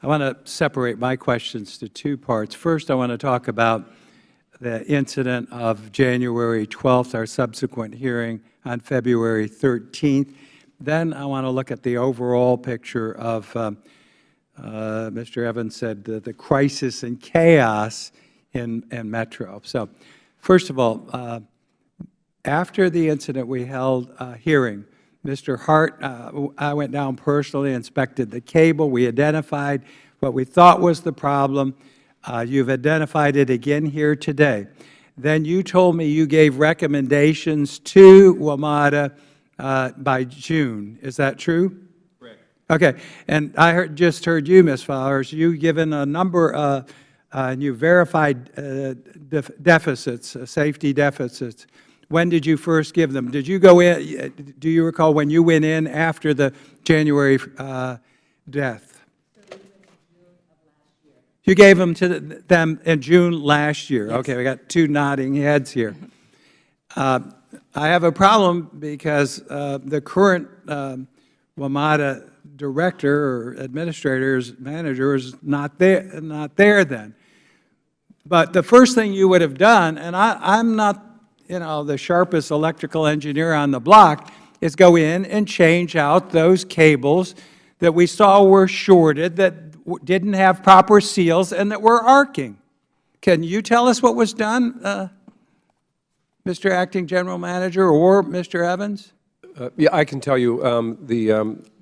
I want to separate my questions to two parts. First, I want to talk about the incident of January 12th, our subsequent hearing on February 13th. Then I want to look at the overall picture of, Mr. Evans said, the crisis and chaos in Metro. So, first of all, after the incident, we held a hearing. Mr. Hart, I went down personally, inspected the cable. We identified what we thought was the problem. You've identified it again here today. Then you told me you gave recommendations to WMATA by June. Is that true? Correct. Okay. And I just heard you, Ms. Flowers, you've given a number, and you verified deficits, safety deficits. When did you first give them? Did you go in, do you recall when you went in after the January death? You gave them to them in June last year. Yes. Okay, we got two nodding heads here. I have a problem because the current WMATA director or administrator's manager is not there then. But the first thing you would have done, and I'm not, you know, the sharpest electrical engineer on the block, is go in and change out those cables that we saw were shorted, that didn't have proper seals, and that were arcing. Can you tell us what was done, Mr. Acting General Manager or Mr. Evans? Yeah, I can tell you the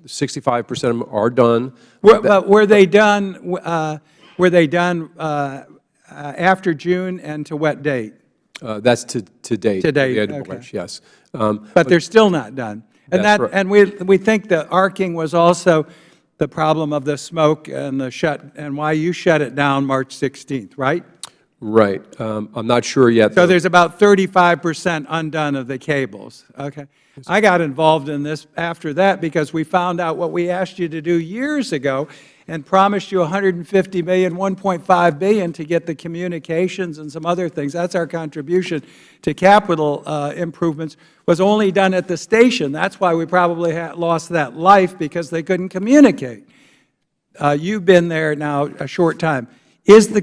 65% of them are done. But were they done? After June, and to what date? That's to date. To date, okay. March, yes. But they're still not done. And right. and we think the arcing was also the problem of the smoke and and why you shut it down March 16th, right? Right. I'm not sure yet. So there's about 35% undone of the cables. Okay. I got involved in this after that because we found out what we asked you to do years ago and promised you $150 million, $1.5 billion to get the communications and some other things. That's our contribution to capital improvements, was only done at the station. That's why we probably lost that life, because they couldn't communicate. You've been there now a short time. Is the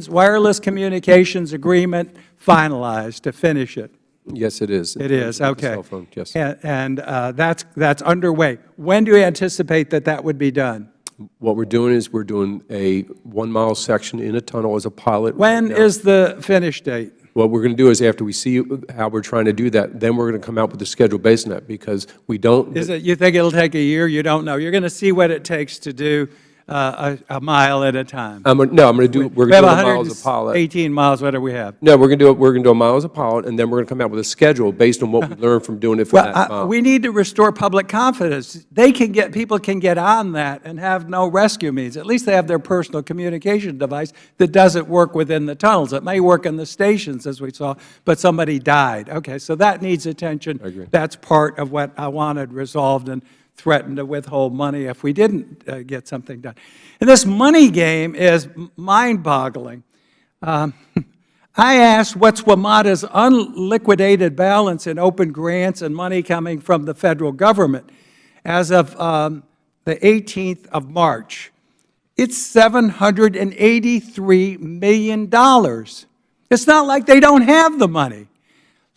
wireless communications agreement finalized to finish it? Yes, it is. It is, okay. Cell phone, yes. And that's underway. When do you anticipate that would be done? What we're doing is we're doing a 1-mile section in a tunnel as a pilot. When is the finish date? What we're going to do is, after we see how we're trying to do that, then we're going to come out with the schedule based on that, because we don't. You think it'll take a year? You don't know. You're going to see what it takes to do a mile at a time. No, we're going to do a mile as a pilot. 18 miles, whatever we have. No, we're going to do a mile as a pilot, and then we're going to come out with a schedule based on what we learned from doing it for that mile. We need to restore public confidence. People can get on that and have no rescue means. At least they have their personal communication device that doesn't work within the tunnels. It may work in the stations, as we saw, but somebody died. Okay, so that needs attention. I agree. That's part of what I wanted resolved, and threatened to withhold money if we didn't get something done. And this money game is mind-boggling. I asked what's WMATA's unliquidated balance in open grants and money coming from the federal government. As of the 18th of March, it's $783 million. It's not like they don't have the money.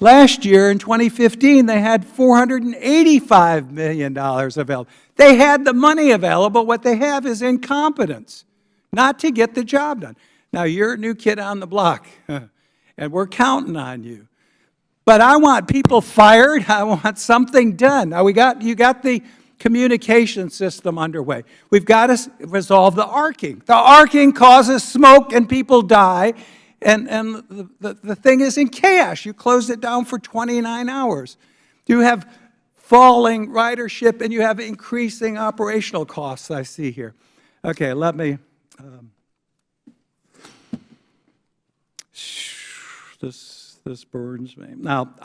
Last year, in 2015, they had $485 million available. They had the money available. What they have is incompetence, not to get the job done. Now, you're a new kid on the block, and we're counting on you. But I want people fired. I want something done. Now, you got the communication system underway. We've got to resolve the arcing. The arcing causes smoke and people die. And the thing is in chaos. You closed it down for 29 hours. You have falling ridership, and you have increasing operational costs, I see here. Okay, let me, this burns me. Now,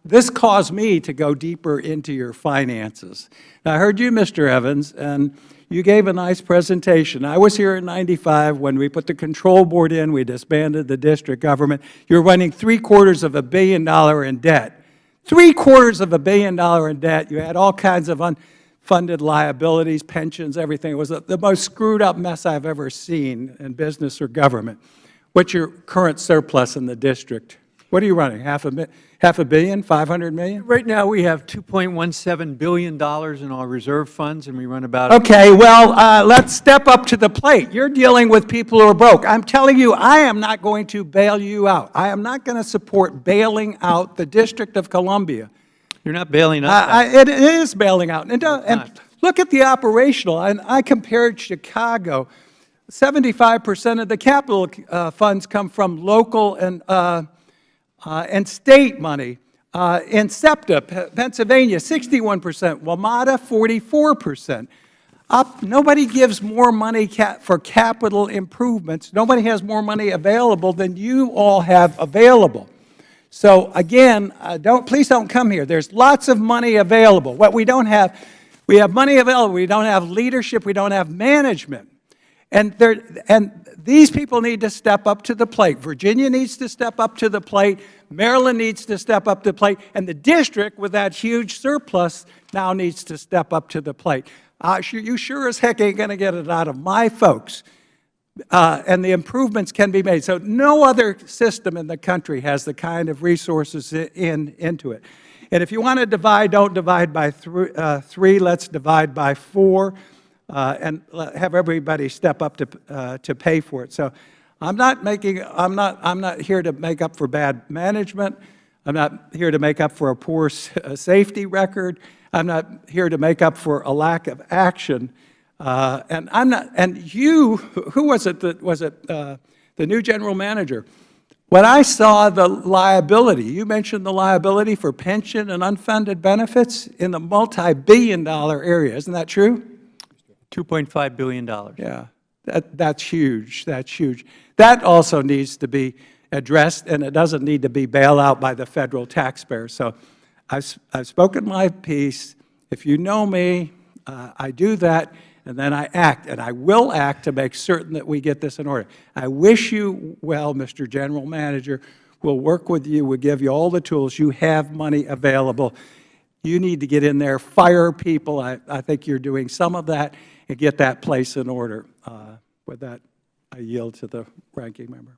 this caused me to go deeper into your finances. Now, I heard you, Mr. Evans, and you gave a nice presentation. I was here in '95 when we put the control board in. We disbanded the district government. You're running $750 million in debt. $750 million in debt. You had all kinds of funded liabilities, pensions, everything. It was the most screwed up mess I've ever seen in business or government. What's your current surplus in the district? What are you running, half a billion, 500 million? Right now, we have $2.17 billion in our reserve funds, and we run about. Okay, well, let's step up to the plate. You're dealing with people who are broke. I'm telling you, I am not going to bail you out. I am not going to support bailing out the District of Columbia. You're not bailing us out. It is bailing out. And look at the operational. And I compared Chicago. 75% of the capital funds come from local and state money. In SEPTA, Pennsylvania, 61%. WMATA, 44%. Nobody gives more money for capital improvements. Nobody has more money available than you all have available. So again, please don't come here. There's lots of money available. What we don't have, we have money available. We don't have leadership. We don't have management. And these people need to step up to the plate. Virginia needs to step up to the plate. Maryland needs to step up to the plate. And the district, with that huge surplus, now needs to step up to the plate. You sure as heck ain't going to get it out of my folks. And the improvements can be made. So no other system in the country has the kind of resources into it. And if you want to divide, don't divide by three. Let's divide by 4. And have everybody step up to pay for it. So I'm not here to make up for bad management. I'm not here to make up for a poor safety record. I'm not here to make up for a lack of action. And I'm not. And you, who was it? The new general manager? When I saw the liability, you mentioned the liability for pension and unfunded benefits in the multi-billion-dollar area. Isn't that true? $2.5 billion. Yeah, that's huge. That's huge. That also needs to be addressed, and it doesn't need to be bailed out by the federal taxpayer. So I've spoken my piece. If you know me, I do that, and then I act, and I will act to make certain that we get this in order. I wish you well, Mr. General Manager. We'll work with you. We'll give you all the tools. You have money available. You need to get in there, fire people. I think you're doing some of that, and get that place in order. With that, I yield to the ranking member.